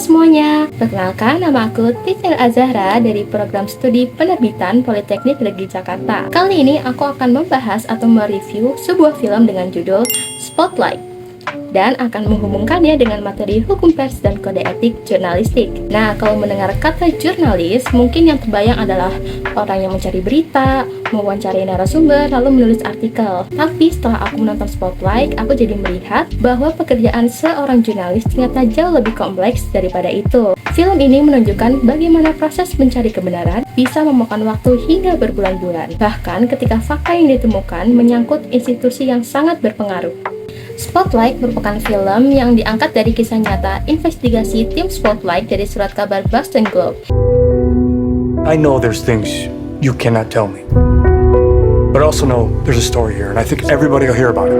semuanya, perkenalkan nama aku Titil Azahra dari program studi penerbitan Politeknik Negeri Jakarta. Kali ini aku akan membahas atau mereview sebuah film dengan judul Spotlight dan akan menghubungkannya dengan materi hukum pers dan kode etik jurnalistik. Nah, kalau mendengar kata jurnalis, mungkin yang terbayang adalah orang yang mencari berita, mewawancarai narasumber, lalu menulis artikel. Tapi setelah aku menonton Spotlight, aku jadi melihat bahwa pekerjaan seorang jurnalis ternyata jauh lebih kompleks daripada itu. Film ini menunjukkan bagaimana proses mencari kebenaran bisa memakan waktu hingga berbulan-bulan. Bahkan ketika fakta yang ditemukan menyangkut institusi yang sangat berpengaruh. Spotlight merupakan film yang diangkat dari kisah nyata investigasi tim Spotlight dari surat kabar Boston Globe. I know there's things you cannot tell me, but I also know there's a story here, and I think everybody will hear about it.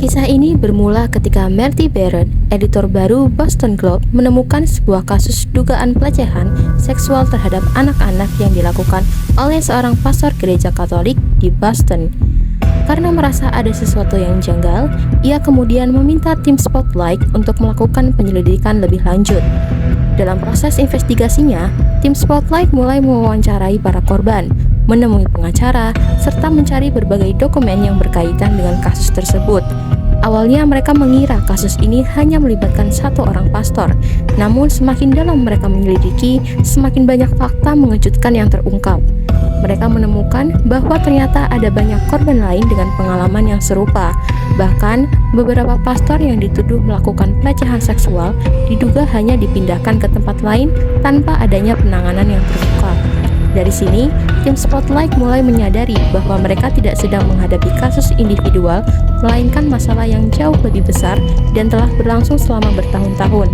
Kisah ini bermula ketika Marty Barrett, editor baru Boston Globe, menemukan sebuah kasus dugaan pelecehan seksual terhadap anak-anak yang dilakukan oleh seorang pastor gereja Katolik di Boston. Karena merasa ada sesuatu yang janggal, ia kemudian meminta tim Spotlight untuk melakukan penyelidikan lebih lanjut. Dalam proses investigasinya, tim Spotlight mulai mewawancarai para korban, menemui pengacara, serta mencari berbagai dokumen yang berkaitan dengan kasus tersebut. Awalnya mereka mengira kasus ini hanya melibatkan satu orang pastor, namun semakin dalam mereka menyelidiki, semakin banyak fakta mengejutkan yang terungkap. Mereka menemukan bahwa ternyata ada banyak korban lain dengan pengalaman yang serupa. Bahkan, beberapa pastor yang dituduh melakukan pelecehan seksual diduga hanya dipindahkan ke tempat lain tanpa adanya penanganan yang terbuka. Dari sini, tim Spotlight mulai menyadari bahwa mereka tidak sedang menghadapi kasus individual, melainkan masalah yang jauh lebih besar dan telah berlangsung selama bertahun-tahun.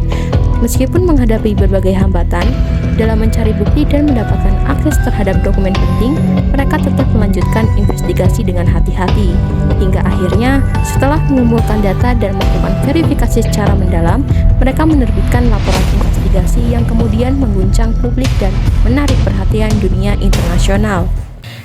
Meskipun menghadapi berbagai hambatan dalam mencari bukti dan mendapatkan akses terhadap dokumen penting, mereka tetap melanjutkan investigasi dengan hati-hati. Hingga akhirnya, setelah mengumpulkan data dan melakukan verifikasi secara mendalam, mereka menerbitkan laporan investigasi yang kemudian mengguncang publik dan menarik perhatian dunia internasional.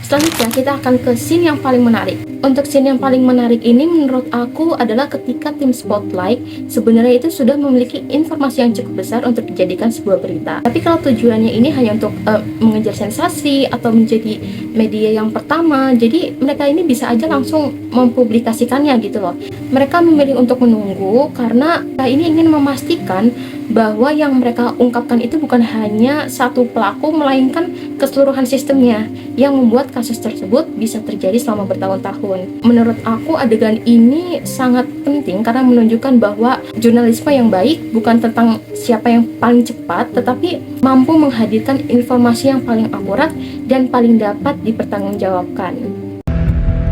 Selanjutnya kita akan ke scene yang paling menarik. Untuk scene yang paling menarik ini menurut aku adalah ketika tim Spotlight sebenarnya itu sudah memiliki informasi yang cukup besar untuk dijadikan sebuah berita. Tapi kalau tujuannya ini hanya untuk mengejar sensasi atau menjadi media yang pertama, jadi mereka ini bisa aja langsung mempublikasikannya gitu loh. Mereka memilih untuk menunggu karena ini ingin memastikan bahwa yang mereka ungkapkan itu bukan hanya satu pelaku, melainkan keseluruhan sistemnya yang membuat kasus tersebut bisa terjadi selama bertahun-tahun. Menurut aku adegan ini sangat penting karena menunjukkan bahwa jurnalisme yang baik bukan tentang siapa yang paling cepat, tetapi mampu menghadirkan informasi yang paling akurat dan paling dapat dipertanggungjawabkan.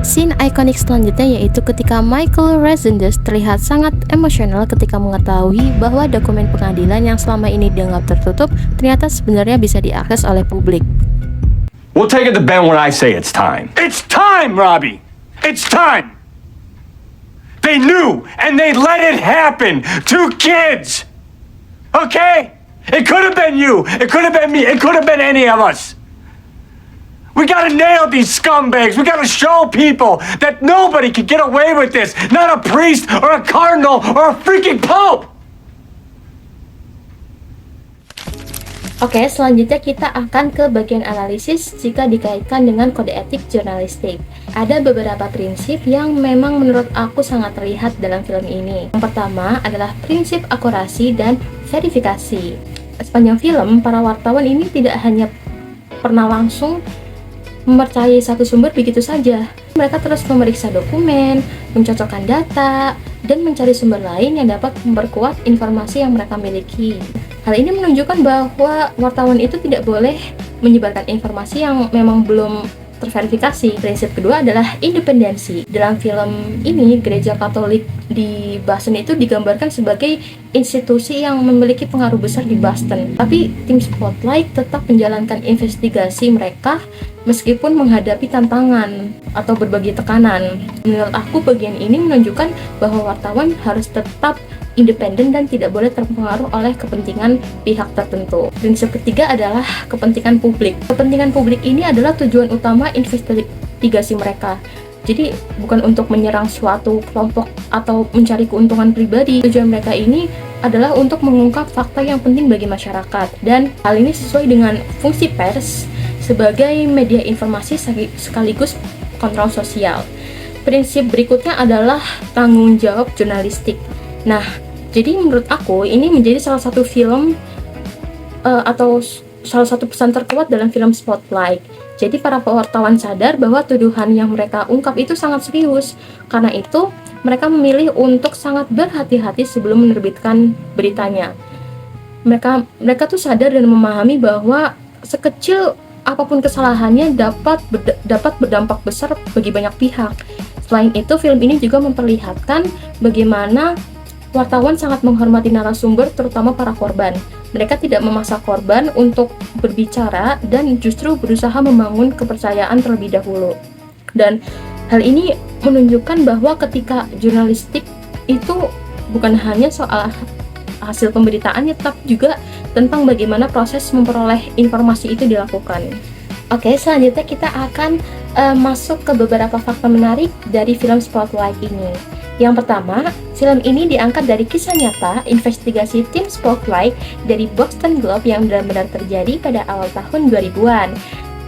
Scene ikonik selanjutnya yaitu ketika Michael Rezendes terlihat sangat emosional ketika mengetahui bahwa dokumen pengadilan yang selama ini dianggap tertutup ternyata sebenarnya bisa diakses oleh publik. We'll take it to Ben when I say it's time. It's time, Robbie! It's time! They knew, and they let it happen! 2 kids! Okay? It could have been you, it could have been me, it could have been any of us! We gotta nail these scumbags. We gotta show people that nobody can get away with this. Not a priest or a cardinal or a freaking pope. Oke, selanjutnya kita akan ke bagian analisis jika dikaitkan dengan kode etik jurnalistik. Ada beberapa prinsip yang memang menurut aku sangat terlihat dalam film ini. Yang pertama adalah prinsip akurasi dan verifikasi. Sepanjang film, para wartawan ini tidak hanya pernah langsung mempercayai satu sumber begitu saja. Mereka terus memeriksa dokumen, mencocokkan data, dan mencari sumber lain yang dapat memperkuat informasi yang mereka miliki. Hal ini menunjukkan bahwa wartawan itu tidak boleh menyebarkan informasi yang memang belum terverifikasi. Prinsip kedua adalah independensi. Dalam film ini, gereja Katolik di Boston itu digambarkan sebagai institusi yang memiliki pengaruh besar di Boston. Tapi tim Spotlight tetap menjalankan investigasi mereka meskipun menghadapi tantangan atau berbagai tekanan. Menurut aku bagian ini menunjukkan bahwa wartawan harus tetap independen dan tidak boleh terpengaruh oleh kepentingan pihak tertentu. Prinsip ketiga adalah kepentingan publik. Kepentingan publik ini adalah tujuan utama investigasi mereka. Jadi bukan untuk menyerang suatu kelompok atau mencari keuntungan pribadi. Tujuan mereka ini adalah untuk mengungkap fakta yang penting bagi masyarakat, dan hal ini sesuai dengan fungsi pers sebagai media informasi sekaligus kontrol sosial. Prinsip berikutnya adalah tanggung jawab jurnalistik. Nah, jadi menurut aku ini menjadi salah satu film atau salah satu pesan terkuat dalam film Spotlight. Jadi para wartawan sadar bahwa tuduhan yang mereka ungkap itu sangat serius. Karena itu, mereka memilih untuk sangat berhati-hati sebelum menerbitkan beritanya. Mereka tuh sadar dan memahami bahwa sekecil apapun kesalahannya dapat berdampak besar bagi banyak pihak. Selain itu, film ini juga memperlihatkan bagaimana wartawan sangat menghormati narasumber, terutama para korban. Mereka tidak memaksa korban untuk berbicara dan justru berusaha membangun kepercayaan terlebih dahulu. Dan hal ini menunjukkan bahwa ketika jurnalistik itu bukan hanya soal hasil pemberitaannya, tapi juga tentang bagaimana proses memperoleh informasi itu dilakukan. Oke, selanjutnya kita akan masuk ke beberapa fakta menarik dari film Spotlight ini. Yang pertama, film ini diangkat dari kisah nyata investigasi tim Spotlight dari Boston Globe yang benar-benar terjadi pada awal tahun 2000-an.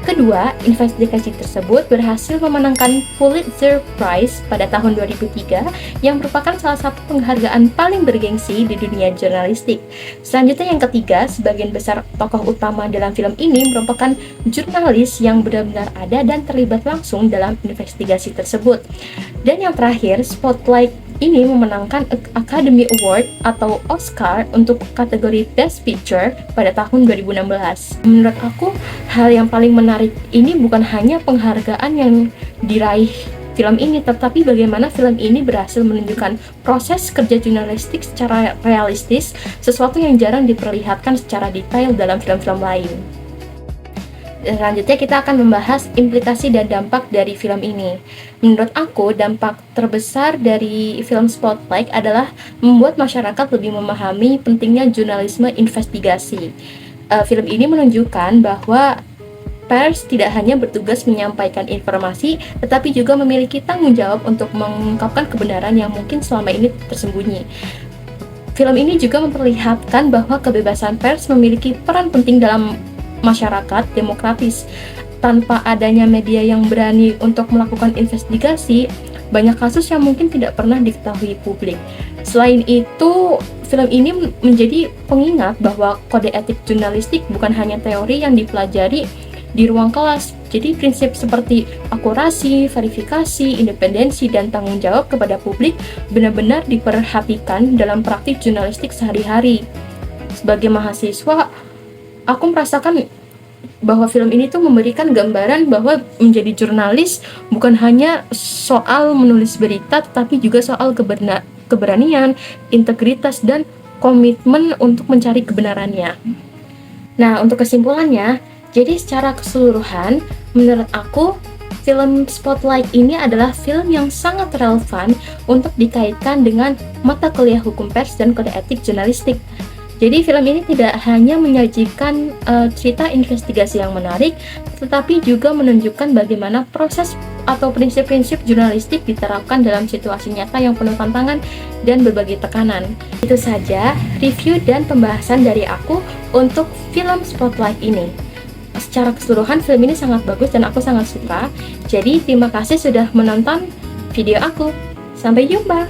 Kedua, investigasi tersebut berhasil memenangkan Pulitzer Prize pada tahun 2003 yang merupakan salah satu penghargaan paling bergengsi di dunia jurnalistik. Selanjutnya yang ketiga, sebagian besar tokoh utama dalam film ini merupakan jurnalis yang benar-benar ada dan terlibat langsung dalam investigasi tersebut. Dan yang terakhir, Spotlight ini memenangkan Academy Award atau Oscar untuk kategori Best Picture pada tahun 2016. Menurut aku, hal yang paling menarik ini bukan hanya penghargaan yang diraih film ini, tetapi bagaimana film ini berhasil menunjukkan proses kerja jurnalistik secara realistis, sesuatu yang jarang diperlihatkan secara detail dalam film-film lain. Selanjutnya kita akan membahas implikasi dan dampak dari film ini. Menurut aku, dampak terbesar dari film Spotlight adalah membuat masyarakat lebih memahami pentingnya jurnalisme investigasi. Film ini menunjukkan bahwa pers tidak hanya bertugas menyampaikan informasi, tetapi juga memiliki tanggung jawab untuk mengungkapkan kebenaran yang mungkin selama ini tersembunyi. Film ini juga memperlihatkan bahwa kebebasan pers memiliki peran penting dalam masyarakat demokratis. Tanpa adanya media yang berani untuk melakukan investigasi, banyak kasus yang mungkin tidak pernah diketahui publik. Selain itu, film ini menjadi pengingat bahwa kode etik jurnalistik bukan hanya teori yang dipelajari di ruang kelas. Jadi prinsip seperti akurasi, verifikasi, independensi, dan tanggung jawab kepada publik benar-benar diperhatikan dalam praktik jurnalistik sehari-hari. Sebagai mahasiswa, aku merasakan bahwa film ini tuh memberikan gambaran bahwa menjadi jurnalis bukan hanya soal menulis berita, tetapi juga soal keberanian, integritas, dan komitmen untuk mencari kebenarannya. Nah, untuk kesimpulannya, jadi secara keseluruhan, menurut aku, film Spotlight ini adalah film yang sangat relevan untuk dikaitkan dengan mata kuliah hukum pers dan kode etik jurnalistik. Jadi film ini tidak hanya menyajikan cerita investigasi yang menarik, tetapi juga menunjukkan bagaimana proses atau prinsip-prinsip jurnalistik diterapkan dalam situasi nyata yang penuh tantangan dan berbagai tekanan. Itu saja review dan pembahasan dari aku untuk film Spotlight ini. Secara keseluruhan film ini sangat bagus dan aku sangat suka. Jadi terima kasih sudah menonton video aku. Sampai jumpa!